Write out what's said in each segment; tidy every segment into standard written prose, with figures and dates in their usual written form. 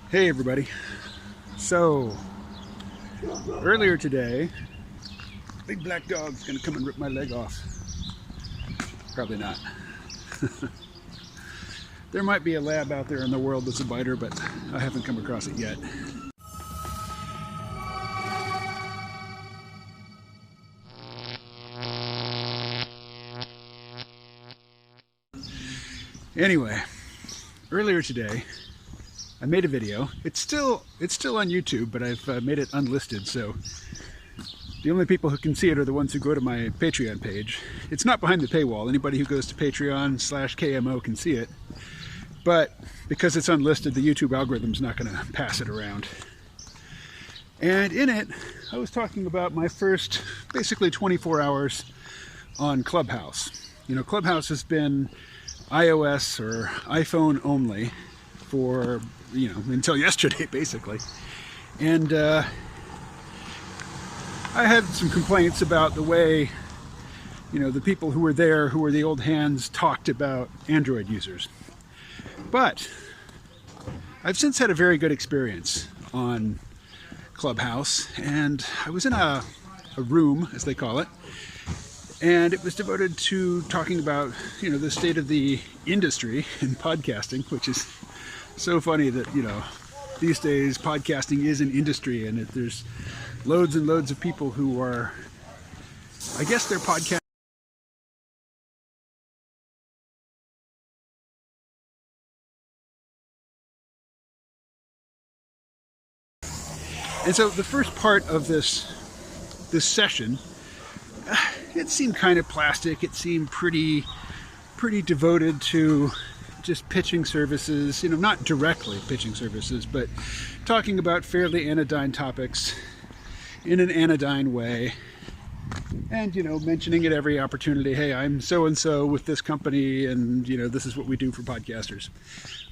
Hey everybody. So, earlier today, big black dog's gonna come and rip my leg off. Probably not. There might be a lab out there in the world that's a biter, but I haven't come across it yet. Anyway, earlier today, I made a video. It's still on YouTube, but I've made it unlisted, so the only people who can see it are the ones who go to my Patreon page. It's not behind the paywall. Anybody who goes to Patreon/KMO can see it, but because it's unlisted, the YouTube algorithm's not going to pass it around. And in it, I was talking about my first basically 24 hours on Clubhouse. You know, Clubhouse has been iOS or iPhone only for, until yesterday, basically. And I had some complaints about the way, the people who were there, who were the old hands, talked about Android users. But I've since had a very good experience on Clubhouse, and I was in a room, as they call it, and it was devoted to talking about, the state of the industry in podcasting, which is so funny that, these days podcasting is an industry, and there's loads and loads of people who are, I guess they're podcast. And so the first part of this session, it seemed kind of plastic. It seemed pretty devoted to just pitching services, not directly pitching services, but talking about fairly anodyne topics in an anodyne way. And, mentioning at every opportunity, hey, I'm so-and-so with this company, and, this is what we do for podcasters.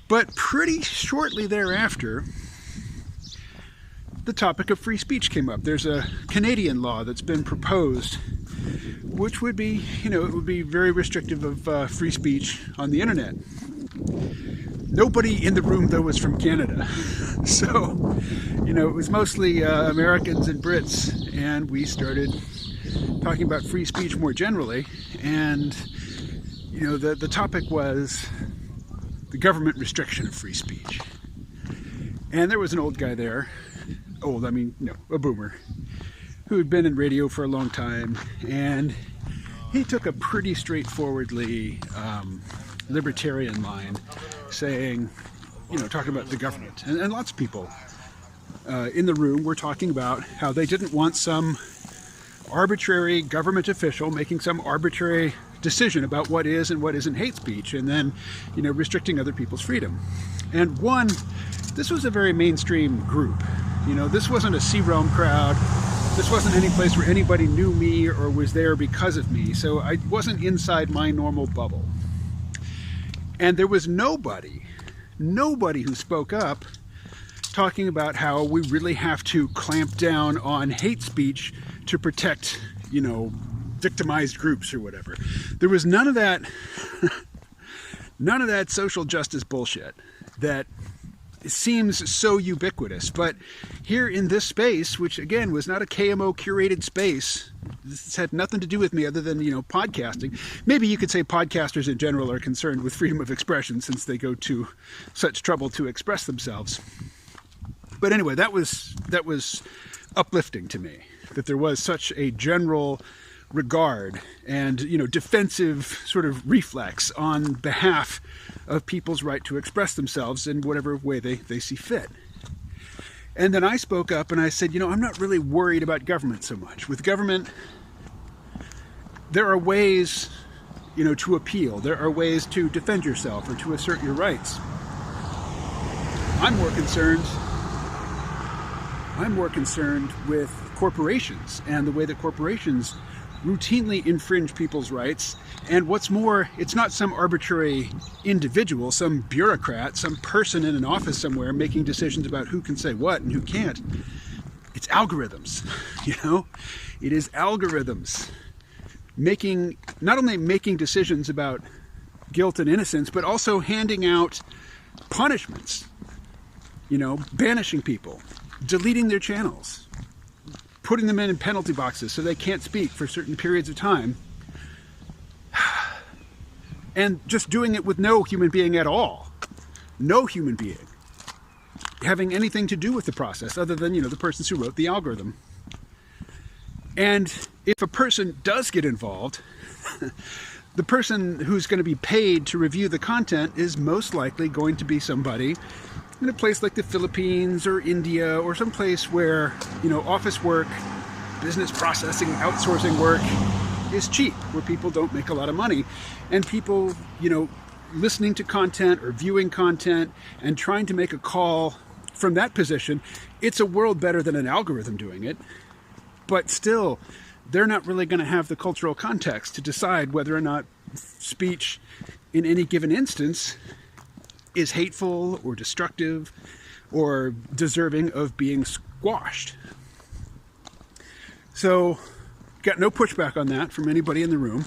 But pretty shortly thereafter, the topic of free speech came up. There's a Canadian law that's been proposed, which would be, it would be very restrictive of free speech on the internet. Nobody in the room, though, was from Canada. So, it was mostly Americans and Brits, and we started talking about free speech more generally. And, the topic was the government restriction of free speech. And there was an old guy there, a boomer, who had been in radio for a long time, and he took a pretty straightforwardly libertarian line, saying, talking about the government. And lots of people in the room were talking about how they didn't want some arbitrary government official making some arbitrary decision about what is and what isn't hate speech, and then, restricting other people's freedom. And this was a very mainstream group. This wasn't a C-Realm crowd. This wasn't any place where anybody knew me or was there because of me. So I wasn't inside my normal bubble. And there was nobody who spoke up talking about how we really have to clamp down on hate speech to protect, victimized groups or whatever. There was none of that social justice bullshit that seems so ubiquitous. But here in this space, which again was not a KMO curated space, this had nothing to do with me other than, podcasting. Maybe you could say podcasters in general are concerned with freedom of expression since they go to such trouble to express themselves. But anyway, that was uplifting to me, that there was such a general regard and, defensive sort of reflex on behalf of people's right to express themselves in whatever way they see fit. And then I spoke up and I said, I'm not really worried about government so much. With government, there are ways, to appeal. There are ways to defend yourself or to assert your rights. I'm more concerned with corporations and the way that corporations routinely infringe people's rights. And what's more, it's not some arbitrary individual, some bureaucrat, some person in an office somewhere making decisions about who can say what and who can't. It's algorithms, It is algorithms not only making decisions about guilt and innocence, but also handing out punishments banishing people, deleting their channels, putting them in penalty boxes so they can't speak for certain periods of time, and just doing it with no human being at all. No human being having anything to do with the process other than, the persons who wrote the algorithm. And if a person does get involved, the person who's going to be paid to review the content is most likely going to be somebody in a place like the Philippines or India or some place where, office work, business processing, outsourcing work is cheap, where people don't make a lot of money. And people, listening to content or viewing content and trying to make a call from that position, it's a world better than an algorithm doing it. But still, they're not really going to have the cultural context to decide whether or not speech in any given instance is hateful or destructive or deserving of being squashed. So, got no pushback on that from anybody in the room.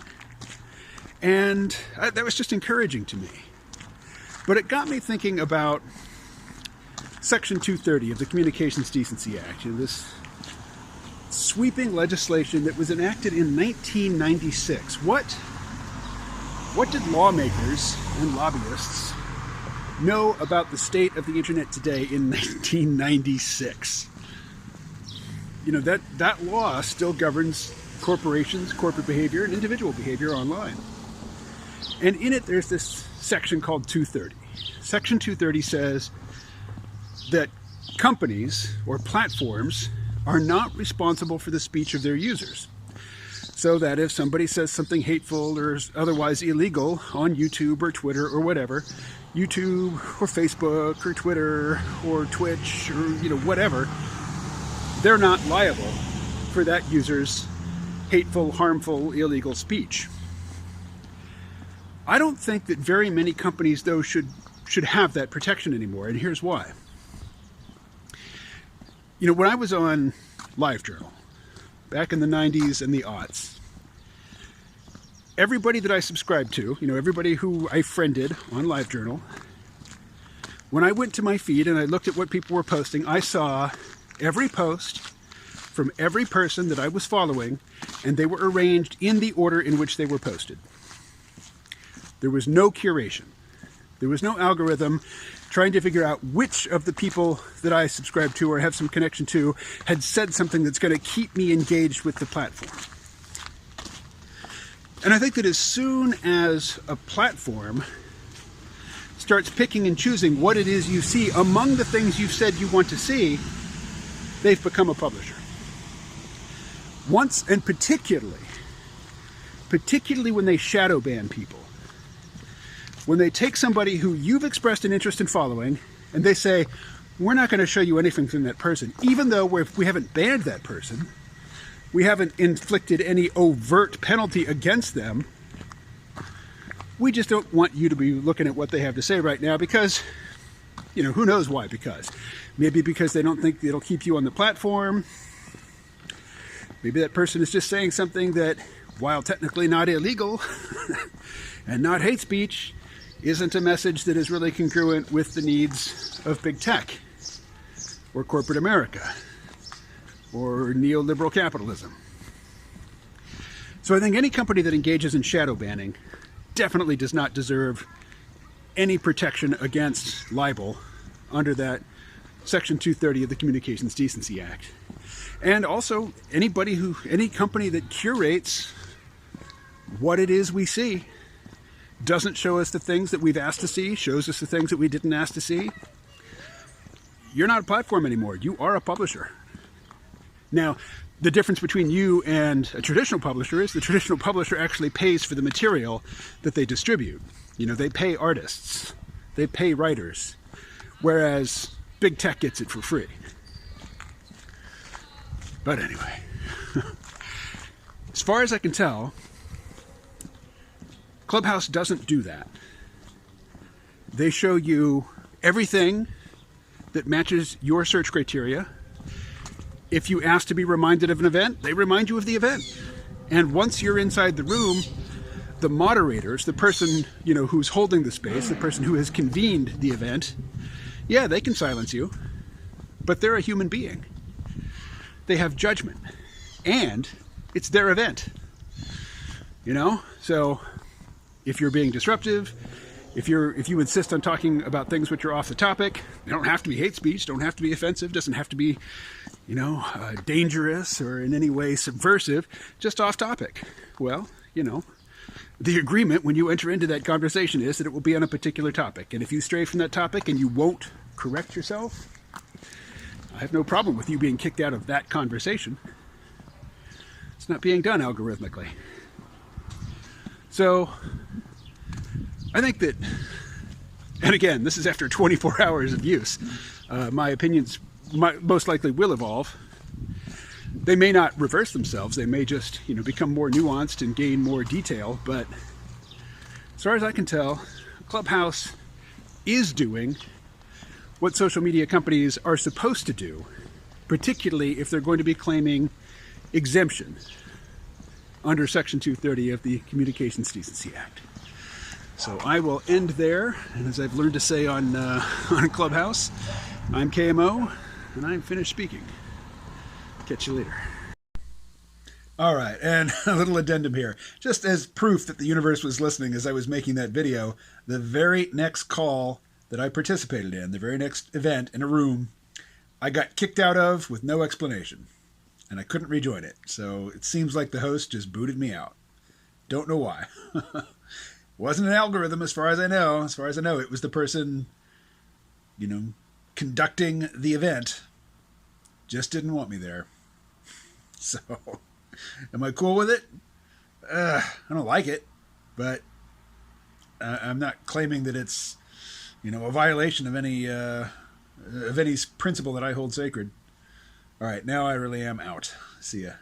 And that was just encouraging to me. But it got me thinking about Section 230 of the Communications Decency Act, this sweeping legislation that was enacted in 1996. What did lawmakers and lobbyists know about the state of the internet today in 1996? That law still governs corporations, corporate behavior, and individual behavior online. And in it, there's this section called 230. Section 230 says that companies or platforms are not responsible for the speech of their users. So that if somebody says something hateful or otherwise illegal on YouTube or Twitter or whatever, YouTube or Facebook or Twitter or Twitch or whatever, they're not liable for that user's hateful, harmful, illegal speech. I don't think that very many companies, though, should have that protection anymore, and here's why. When I was on LiveJournal, back in the 90s and the aughts, everybody that I subscribed to, everybody who I friended on LiveJournal, when I went to my feed and I looked at what people were posting, I saw every post from every person that I was following, and they were arranged in the order in which they were posted. There was no curation. There was no algorithm trying to figure out which of the people that I subscribe to or have some connection to had said something that's going to keep me engaged with the platform. And I think that as soon as a platform starts picking and choosing what it is you see among the things you've said you want to see, they've become a publisher. Once, and particularly when they shadow ban people, when they take somebody who you've expressed an interest in following and they say, we're not going to show you anything from that person, even though we haven't banned that person, we haven't inflicted any overt penalty against them, we just don't want you to be looking at what they have to say right now because, who knows why, because. Maybe because they don't think it'll keep you on the platform. Maybe that person is just saying something that, while technically not illegal and not hate speech, isn't a message that is really congruent with the needs of big tech or corporate America or neoliberal capitalism. So I think any company that engages in shadow banning definitely does not deserve any protection against libel under that Section 230 of the Communications Decency Act. And also, any company that curates what it is we see, doesn't show us the things that we've asked to see, shows us the things that we didn't ask to see, you're not a platform anymore. You are a publisher. Now, the difference between you and a traditional publisher is the traditional publisher actually pays for the material that they distribute. They pay artists, they pay writers, whereas big tech gets it for free. But anyway, as far as I can tell, Clubhouse doesn't do that. They show you everything that matches your search criteria. If you ask to be reminded of an event, they remind you of the event. And once you're inside the room, the moderators, the person, who's holding the space, the person who has convened the event, Yeah, they can silence you, but they're a human being. They have judgment, and it's their event. You know? So if you're being disruptive, if you insist on talking about things which are off the topic, they don't have to be hate speech, don't have to be offensive, doesn't have to be, dangerous or in any way subversive, just off topic. Well, the agreement when you enter into that conversation is that it will be on a particular topic. And if you stray from that topic and you won't correct yourself, I have no problem with you being kicked out of that conversation. It's not being done algorithmically. So I think that, and again, this is after 24 hours of use, my opinions most likely will evolve. They may not reverse themselves. They may just, become more nuanced and gain more detail. But as far as I can tell, Clubhouse is doing what social media companies are supposed to do, particularly if they're going to be claiming exemption under Section 230 of the Communications Decency Act. So I will end there, and as I've learned to say on Clubhouse, I'm KMO, and I'm finished speaking. Catch you later. All right, and a little addendum here. Just as proof that the universe was listening as I was making that video, the very next call that I participated in, the very next event in a room, I got kicked out of with no explanation, and I couldn't rejoin it. So it seems like the host just booted me out. Don't know why. Wasn't an algorithm as far as I know. As far as I know, it was the person, conducting the event. Just didn't want me there. So, am I cool with it? I don't like it, but I'm not claiming that it's, a violation of any principle that I hold sacred. All right, now I really am out. See ya.